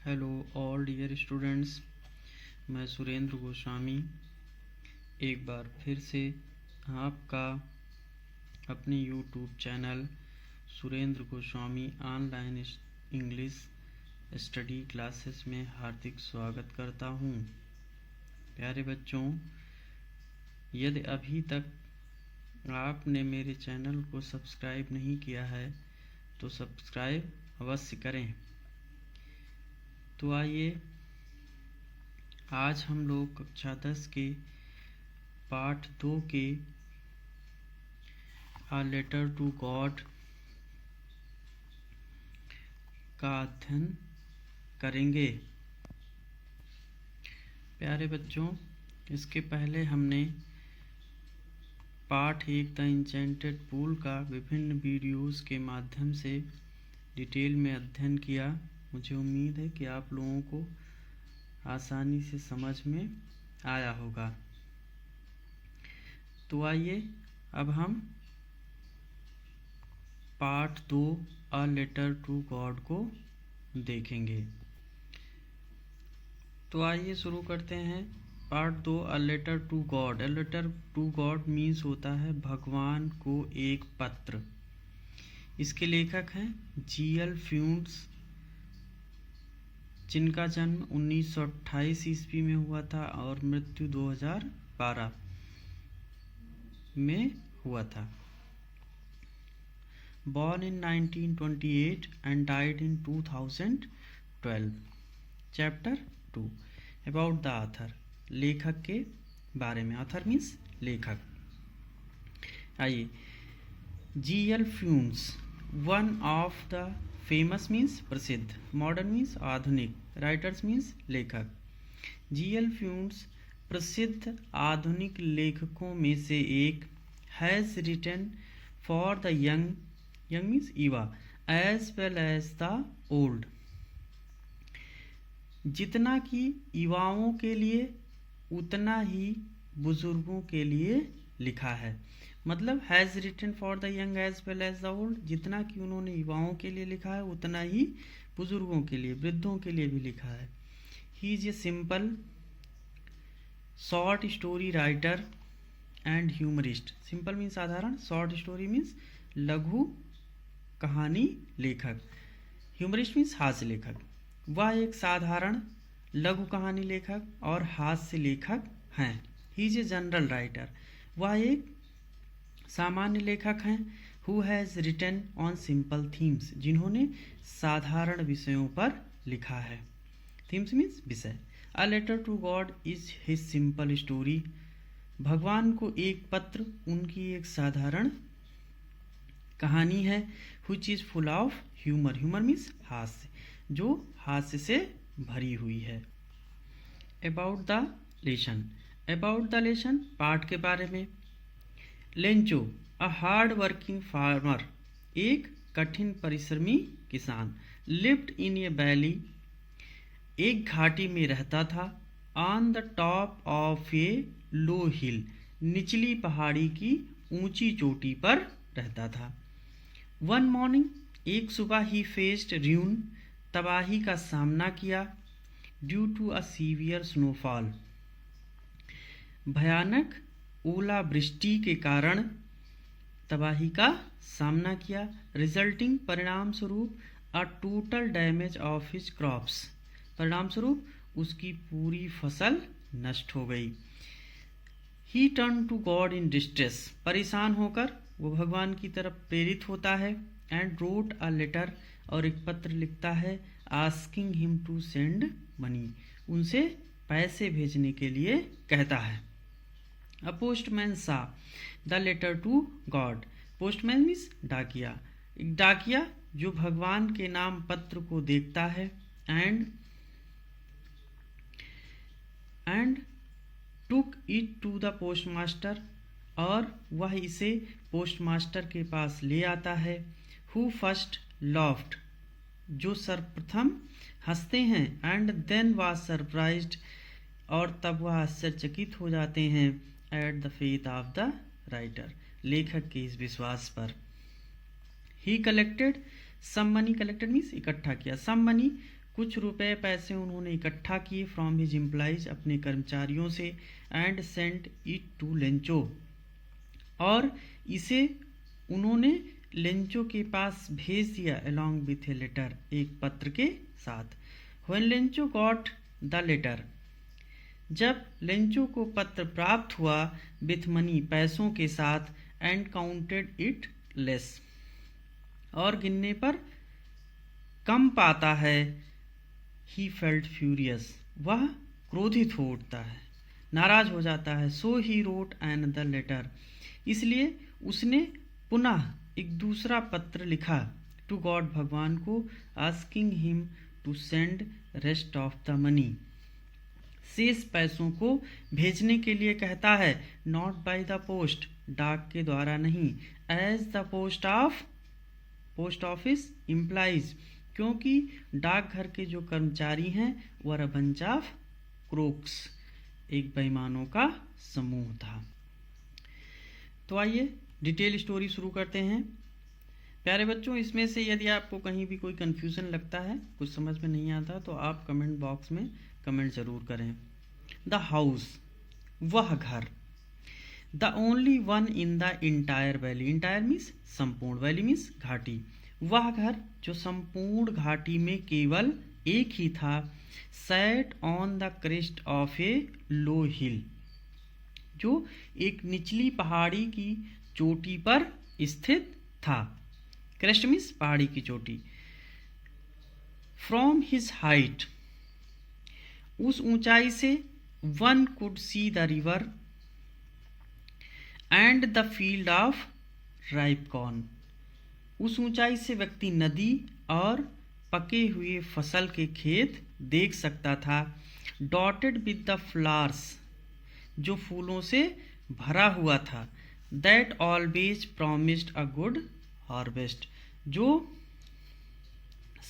Hello all dear students, मैं सुरेंद्र गोस्वामी एक बार फिर से आपका अपने YouTube channel Surendra Goswami online English study classes में हार्दिक स्वागत करता हूँ। प्यारे बच्चों, यदि अभी तक आपने मेरे चैनल को सब्सक्राइब नहीं किया है तो सब्सक्राइब अवश्य करें। तो आइए आज हम लोग कक्षा 10 के पाठ 2 के अ लेटर टू गॉड का अध्ययन करेंगे। प्यारे बच्चों, इसके पहले हमने पाठ 1 द इंचेंटेड पूल का विभिन्न वीडियोस के माध्यम से डिटेल में अध्ययन किया। मुझे उम्मीद है कि आप लोगों को आसानी से समझ में आया होगा। तो आइए अब हम part 2 a letter to God को देखेंगे। तो आइए शुरू करते हैं। Part 2 a letter to God. A letter to God means होता है भगवान को एक पत्र। इसके लेखक हैं G.L. फ्यूंट्स, जिनका जन्म 1928 ईस्वी में हुआ था और मृत्यु 2012 में हुआ था। Born in 1928 and died in 2012. Chapter 2 About the author. लेखक के बारे में। author means लेखक। आइए, G.L. फ्यूंट्स, one of the famous means प्रसिद्ध, modern means आधुनिक, writers means लेखक। G.L. फ्यूंट्स प्रसिद्ध आधुनिक लेखकों में से एक has written for the young means युवा as well as the old। जितना कि युवाओं के लिए उतना ही बुजुर्गों के लिए लिखा है। मतलब has written for the young as well as the old, जितना कि उन्होंने युवाओं के लिए लिखा है उतना ही बुजुर्गों के लिए, वृद्धों के लिए भी लिखा है। ही is a simple short story writer and humourist. Simple means साधारण, शॉर्ट स्टोरी मीन्स लघु कहानी लेखक, ह्यूमरिस्ट मीन्स हास्य लेखक। वह एक साधारण लघु कहानी लेखक और हास्य लेखक हैं। He is a general writer. वह एक सामान्य लेखक हैं। Who has written on simple themes, जिन्होंने साधारण विषयों पर लिखा है। थीम्स मीन्स विषय। A letter to God is his simple story. भगवान को एक पत्र उनकी एक साधारण कहानी है। which is full of humor। Humour means हास्य, जो हास्य से भरी हुई है। about the lesson। about the lesson पाठ के बारे में। Lencho a hard working farmer, एक कठिन परिश्रमी किसान। लिव्ड इन ए वैली, एक घाटी में रहता था। On the top of a low हिल, निचली पहाड़ी की ऊंची चोटी पर रहता था। वन मॉर्निंग, एक सुबह ही फेस्ड र्यून, तबाही का सामना किया। Due to a severe snowfall, भयानक ओलावृष्टि के कारण तबाही का सामना किया। रिजल्टिंग, परिणाम स्वरूप a total damage of his crops, परिणाम स्वरूप उसकी पूरी फसल नष्ट हो गई। He turn to God in distress, परेशान होकर वो भगवान की तरफ प्रेरित होता है। एंड रोट अ लेटर, और एक पत्र लिखता है। Asking him to send money, उनसे पैसे भेजने के लिए कहता है। A postman saw the letter to God. Postman means डाकिया, एक डाकिया जो भगवान के नाम पत्र को देखता है। And took it to the postmaster, और वह इसे पोस्टमास्टर के पास ले आता है। हु फर्स्ट लॉफ्ट, जो सर्वप्रथम हंसते हैं। एंड देन वाज सरप्राइज्ड, और तब वह आश्चर्यचकित हो जाते हैं। At the faith of the writer, लेखक के इस विश्वास पर। He collected some money, collected means इकट्ठा किया। सम मनी कुछ रुपए पैसे उन्होंने इकट्ठा किए फ्रॉम हिज एम्प्लॉइज, अपने कर्मचारियों से, and sent it to Lencho, और इसे उन्होंने लेंचो के पास भेज दिया अलॉन्ग विथ ए लेटर, एक पत्र के साथ। When Lencho got the letter, जब लेंचो को पत्र प्राप्त हुआ, विथ मनी, पैसों के साथ, एंड काउंटेड इट लेस, और गिनने पर कम पाता है, ही फेल्ट फ्यूरियस, वह क्रोधित हो उठता है, नाराज हो जाता है। सो ही रोट अनदर लेटर, इसलिए उसने पुनः एक दूसरा पत्र लिखा, टू गॉड, भगवान को, asking him to send rest of the money, शेष पैसों को भेजने के लिए कहता है, नॉट बाय द पोस्ट, डाक के द्वारा नहीं, as the post office employees, क्योंकि डाकघर के जो कर्मचारी हैं वर अ बंच ऑफ क्रोक्स, एक बेईमानों का समूह था। तो आइए डिटेल स्टोरी शुरू करते हैं। प्यारे बच्चों, इसमें से यदि आपको कहीं भी कोई कन्फ्यूज़न लगता है, कुछ समझ में नहीं आता, तो आप कमेंट बॉक्स में कमेंट ज़रूर करें। द हाउस, वह घर, the only one in the entire valley, entire means संपूर्ण, वैली मीन्स घाटी, वह घर जो संपूर्ण घाटी में केवल एक ही था, sat on the crest of a low hill, जो एक निचली पहाड़ी की चोटी पर स्थित था। क्रेस्ट मीन्स पहाड़ी की चोटी। फ्रॉम हिज हाइट, उस ऊंचाई से, one could see the river and the field of ripe corn, उस ऊंचाई से व्यक्ति नदी और पके हुए फसल के खेत देख सकता था। डॉटेड विद द फ्लावर्स, जो फूलों से भरा हुआ था। That always promised a good harvest, जो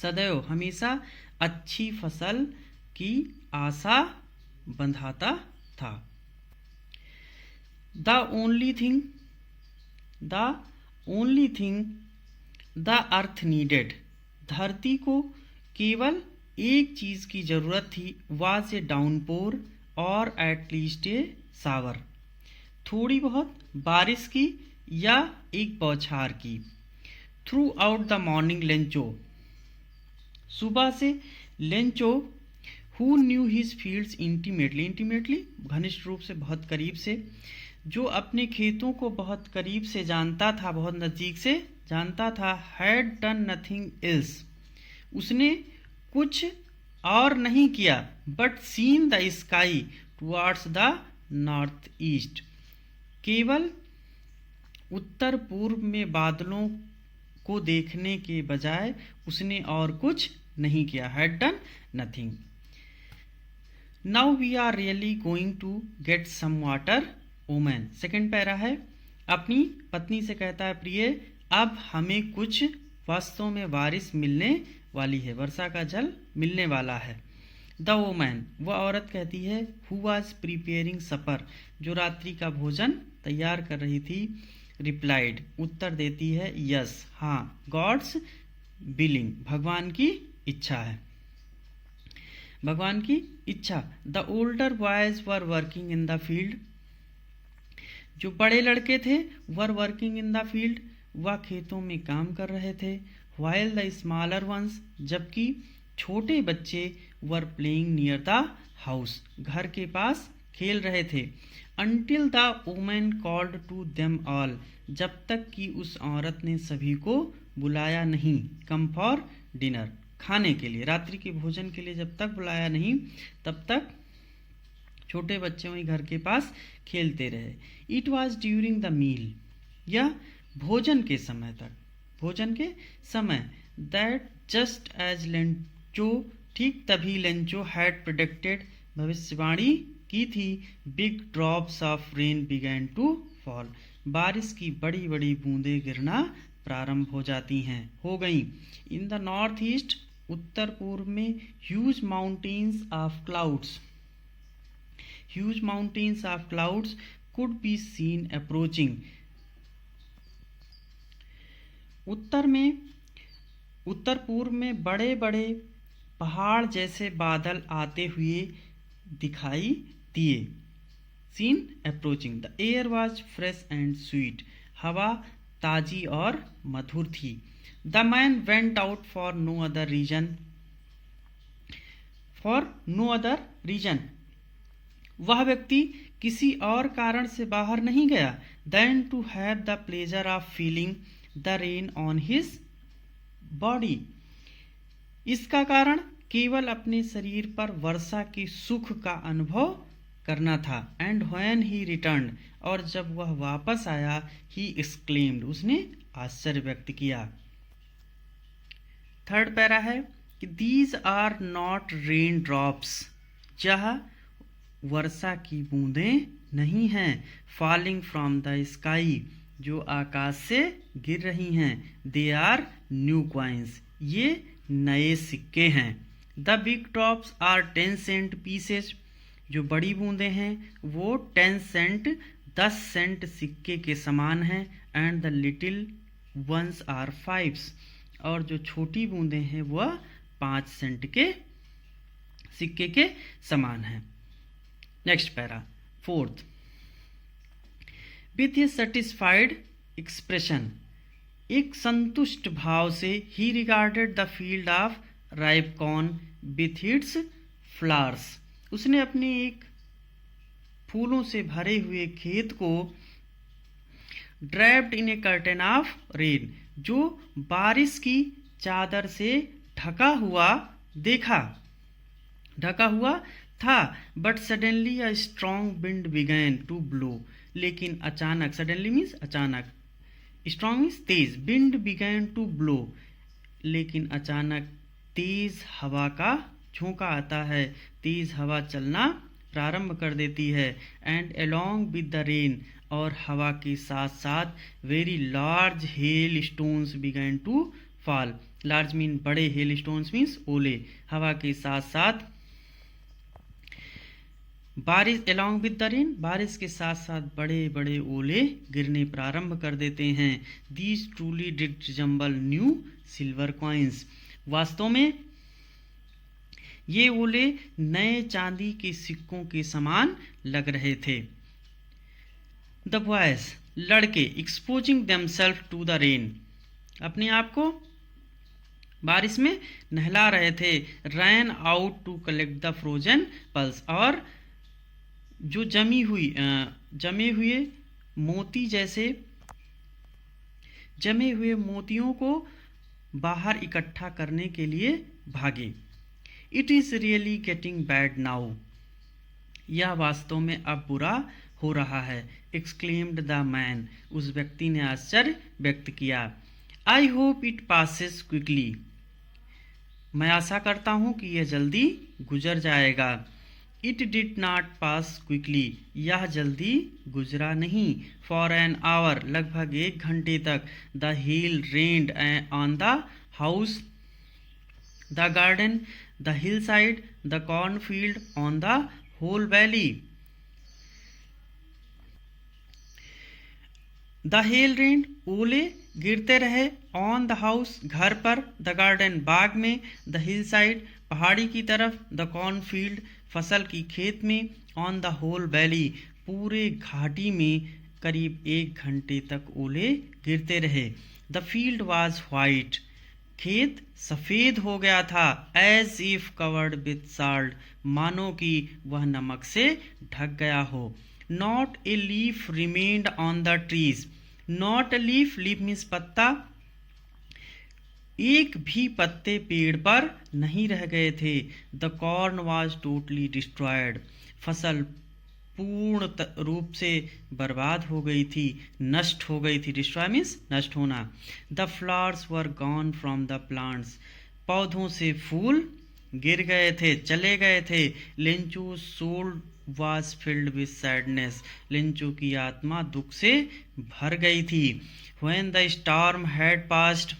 सदैव हमेशा अच्छी फसल की आशा बंधाता था। The only thing the earth needed, धरती को केवल एक चीज की जरूरत थी, वाज ए डाउनपोर और एटलीस्ट ए सावर, थोड़ी बहुत बारिश की या एक बौछार की। Through out the morning Lencho, सुबह से Lencho, who knew his fields intimately घनिष्ठ रूप से, बहुत करीब से, जो अपने खेतों को बहुत करीब से जानता था, बहुत नज़दीक से जानता था। हैड डन नथिंग एल्स, उसने कुछ और नहीं किया, but seen the sky towards the north east, केवल उत्तर पूर्व में बादलों को देखने के बजाय उसने और कुछ नहीं किया। Had done nothing. Now we are really going to get some water, woman, second para है। अपनी पत्नी से कहता है, प्रिय, अब हमें कुछ वास्तव में बारिश मिलने वाली है, वर्षा का जल मिलने वाला है। द वोमैन, वह औरत कहती है, हु वॉज प्रिपेयरिंग सपर, जो रात्रि का भोजन तैयार कर रही थी, रिप्लाइड, उत्तर देती है, यस, हाँ, गॉड्स बिलिंग, भगवान की इच्छा है, भगवान की इच्छा। The older boys were working in the field, जो बड़े लड़के थे, were working in the field, वह खेतों में काम कर रहे थे। व्हाइल द स्मॉलर वंस, जबकि छोटे बच्चे, were playing near the house, घर के पास खेल रहे थे। Until the women called to them all, जब तक कि उस औरत ने सभी को बुलाया नहीं, कम फॉर डिनर, खाने के लिए, रात्रि के भोजन के लिए जब तक बुलाया नहीं, तब तक छोटे बच्चे वहीं घर के पास खेलते रहे। It was during the meal, यह भोजन के समय तक, भोजन के समय, दैट जस्ट एज लेंचो, ठीक तभी लेंचो हैड प्रेडिक्टेड, भविष्यवाणी की थी, big drops of rain began to fall, बारिश की बड़ी बड़ी बूंदें गिरना प्रारंभ हो जाती हैं, हो गई। इन द नॉर्थ ईस्ट, उत्तर पूर्व में, huge mountains of clouds, huge mountains of clouds could be seen approaching, उत्तर में, उत्तर पूर्व में बड़े बड़े पहाड़ जैसे बादल आते हुए दिखाई दिए। Seen approaching, the air was fresh and sweet, हवा ताजी और मधुर थी। The man went out for no other reason, वह व्यक्ति किसी और कारण से बाहर नहीं गया, than to have the pleasure of feeling the rain on his body, इसका कारण केवल अपने शरीर पर वर्षा के सुख का अनुभव करना था। एंड व्हेन ही रिटर्न, और जब वह वापस आया, ही एक्सक्लेम्ड, उसने आश्चर्य व्यक्त किया। थर्ड पैरा है कि these are not rain drops, यह वर्षा की बूंदें नहीं हैं, फॉलिंग फ्रॉम द स्काई, जो आकाश से गिर रही हैं, दे आर न्यू कॉइन्स, ये नए सिक्के हैं। The big drops are 10 cent pieces, जो बड़ी बूंदें हैं वो 10 सेंट 10 सेंट सिक्के के समान हैं। And the little ones are 5, और जो छोटी बूंदें हैं वह 5 सेंट के सिक्के के समान हैं। Next para, fourth, with a satisfied expression, एक संतुष्ट भाव से, he regarded the field of ripe corn with its flowers, उसने अपने एक फूलों से भरे हुए खेत को draped in a curtain of rain, जो बारिश की चादर से ढका हुआ था। But suddenly a strong wind began to blow, लेकिन अचानक, सडनली मीन्स अचानक, स्ट्रॉन्ग मीन्स तेज, विंड बिगैन टू ब्लो, लेकिन अचानक तेज हवा का झोंका आता है, तेज हवा चलना प्रारंभ कर देती है। And along with the rain, और हवा के साथ साथ very large hail stones began to fall, large mean बड़े, हेल स्टोन्स मीन्स ओले, हवा के साथ साथ बारिश, अलोंग विद द रेन, बारिश के साथ साथ बड़े बड़े ओले गिरने प्रारंभ कर देते हैं। These truly did resemble new silver coins, वास्तव में ये ओले नए चांदी के सिक्कों के समान लग रहे थे। द बॉयज, लड़के, exposing themselves to the rain, अपने आप को बारिश में नहला रहे थे। Ran out to collect the frozen pearls, और जो जमे हुए मोतियों को बाहर इकट्ठा करने के लिए भागे। It is really getting bad now, यह वास्तव में अब बुरा हो रहा है। एक्सक्लेम्ड द मैन, उस व्यक्ति ने आश्चर्य व्यक्त किया। I hope it passes quickly, मैं आशा करता हूं कि यह जल्दी गुजर जाएगा। It did not pass quickly, यह जल्दी गुजरा नहीं। फॉर एन आवर, लगभग 1 घंटे तक। The hail rained on the house, the garden, the hillside, the cornfield, on the whole valley. The hail rained, ओले गिरते रहे। ऑन द हाउस, घर पर। द गार्डन, बाग में। द हिल साइड, पहाड़ी की तरफ। द कॉर्नफील्ड, फसल की खेत में। ऑन द होल वैली, पूरे घाटी में करीब 1 घंटे तक ओले गिरते रहे। द फील्ड वॉज व्हाइट, खेत सफ़ेद हो गया था। As if covered with salt, मानो कि वह नमक से ढक गया हो। Not a leaf remained on the trees, not a leaf, leaf means पत्ता, एक भी पत्ते पेड़ पर नहीं रह गए थे। The corn was totally destroyed, फसल पूर्ण रूप से बर्बाद हो गई थी, नष्ट हो गई थी। डिस्ट्रॉय मीन्स नष्ट होना। The flowers were gone from the plants, पौधों से फूल गिर गए थे, चले गए थे। Linchu soul was filled with sadness, Linchu की आत्मा दुख से भर गई थी। When the storm had passed,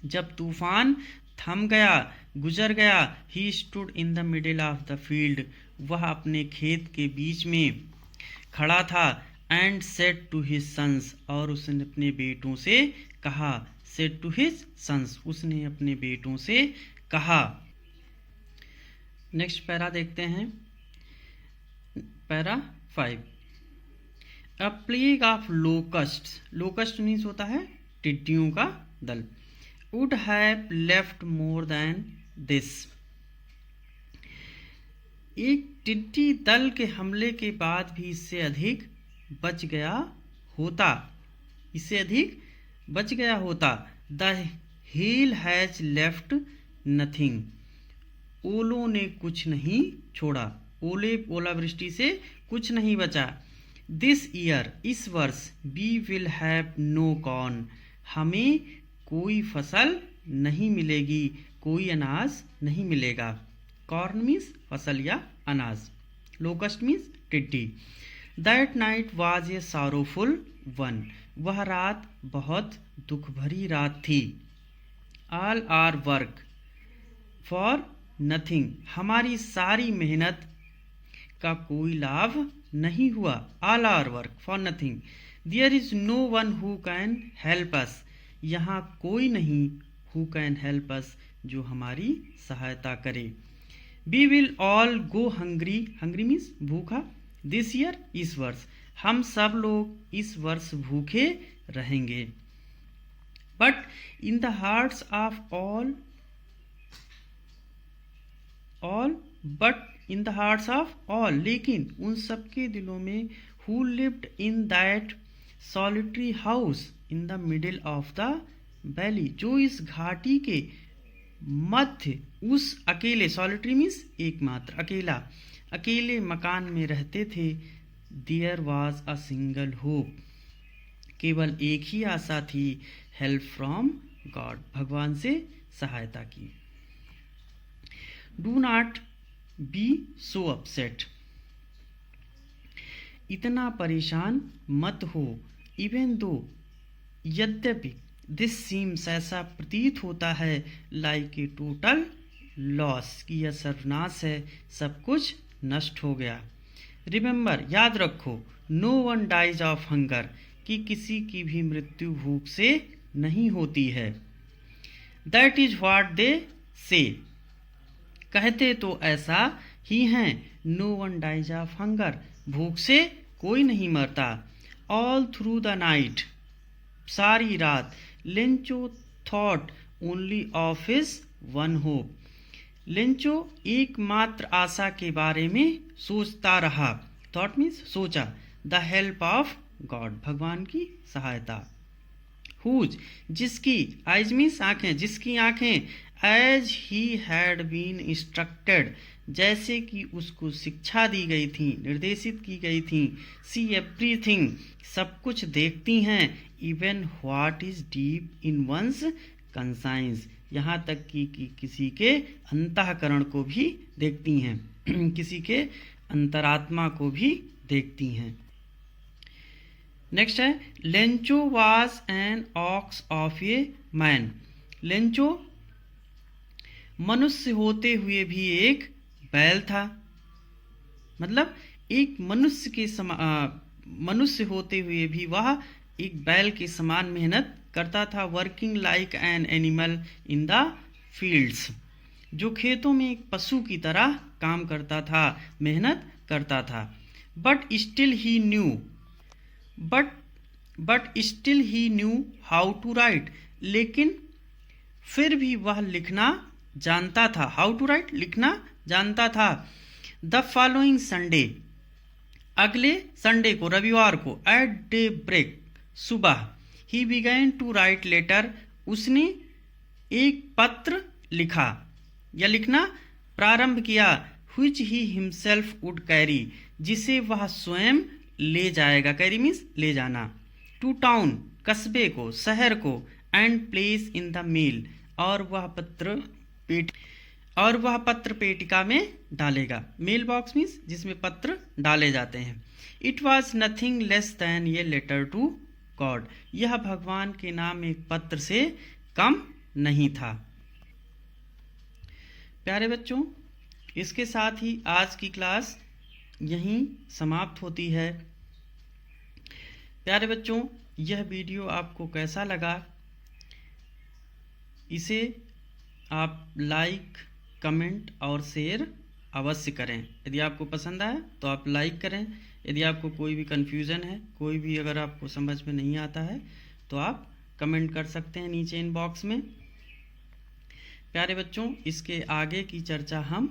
जब तूफान थम गया, गुजर गया। He stood in the middle of the field, वह अपने खेत के बीच में खड़ा था। And said to his sons, और उसने अपने बेटों से कहा। सेड टू हिज सन्स, उसने अपने बेटों से कहा। नेक्स्ट पैरा देखते हैं, para 5। A plague of locust, locust means होता है टिड्डियों का दल, would have left more than this, एक टिड्डी दल के हमले के बाद भी इससे अधिक बच गया होता, इससे अधिक बच गया होता। The hell has left nothing, ओलों ने कुछ नहीं छोड़ा, ओले ओलावृष्टि से कुछ नहीं बचा। दिस ईयर, इस वर्ष, we will have no corn, हमें कोई फसल नहीं मिलेगी, कोई अनाज नहीं मिलेगा। कॉर्न मीन्स फसल या अनाज, लोकस्ट मीन्स टिड्डी। That night was a sorrowful one, वह रात बहुत दुख भरी रात थी। All our work for nothing, हमारी सारी मेहनत का कोई लाभ नहीं हुआ। All our work for nothing. There is no one who can help us, यहाँ कोई नहीं हु कैन हेल्प अस, जो हमारी सहायता करे। We will all go hungry, hungry means भूखा, दिस ईयर, इस वर्ष, हम सब लोग इस वर्ष भूखे रहेंगे। But in the hearts of all but in the hearts of all, लेकिन उन सबके दिलों में, who lived in that solitary house in the middle of the valley, जो इस घाटी के मध्य उस अकेले, सॉलिटरी मीन्स एकमात्र, अकेला, अकेले मकान में रहते थे। There was a single hope, केवल एक ही आशा थी, हेल्प फ्रॉम गॉड, भगवान से सहायता की। Do not be so upset, इतना परेशान मत हो। इवन दो, यद्यपि, दिस सीम्स, ऐसा प्रतीत होता है, लाइक ए टोटल लॉस, कि यह सर्वनाश है, सब कुछ नष्ट हो गया। रिमेंबर, याद रखो, no one dies of hunger, कि किसी की भी मृत्यु भूख से नहीं होती है। दैट इज व्हाट दे से, कहते तो ऐसा ही हैं। No one dies of hunger, भूख से कोई नहीं मरता। ऑल थ्रू द नाइट, सारी रात, Lencho thought only of his one hope, Lencho एकमात्र आशा के बारे में सोचता रहा। थॉट मीन्स सोचा। द हेल्प ऑफ गॉड, भगवान की सहायता। हुज, जिसकी, आइज मीन्स आंखें, जिसकी आंखें, as he had been instructed, जैसे कि उसको शिक्षा दी गई थी, निर्देशित की गई थी। सी एवरीथिंग, सब कुछ देखती हैं। Even what is deep in one's conscience, यहाँ तक कि किसी के अंतःकरण को भी देखती हैं, किसी के अंतरात्मा को भी देखती हैं। नेक्स्ट है, Lencho was an ox of a man, Lencho मनुष्य होते हुए भी एक बैल था, मतलब एक मनुष्य के मनुष्य होते हुए भी वह एक बैल के समान मेहनत करता था। Working like an animal in the fields, जो खेतों में एक पशु की तरह काम करता था, मेहनत करता था। But still he knew how to write, लेकिन फिर भी वह लिखना जानता था। हाउ टू राइट, लिखना जानता था। द फॉलोइंग संडे, अगले संडे को, रविवार को, एट डे ब्रेक, सुबह, he began to write letter, उसने एक पत्र लिखा या लिखना प्रारंभ किया। Which he himself would carry, जिसे वह स्वयं ले जाएगा, कैरी मीन्स ले जाना। टू टाउन, कस्बे को, शहर को, and place in the mail, और वह पत्र पेटिका में डालेगा। मेल बॉक्स मीन्स जिसमें पत्र डाले जाते हैं। It was nothing less than a letter to God, यह भगवान के नाम एक पत्र से कम नहीं था। प्यारे बच्चों, इसके साथ ही आज की क्लास यहीं समाप्त होती है। प्यारे बच्चों, यह वीडियो आपको कैसा लगा, इसे आप लाइक, कमेंट और शेयर अवश्य करें। यदि आपको पसंद आया तो आप लाइक करें। यदि आपको कोई भी कन्फ्यूज़न है, कोई भी अगर आपको समझ में नहीं आता है तो आप कमेंट कर सकते हैं नीचे इनबॉक्स में। प्यारे बच्चों, इसके आगे की चर्चा हम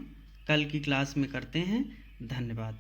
कल की क्लास में करते हैं। धन्यवाद।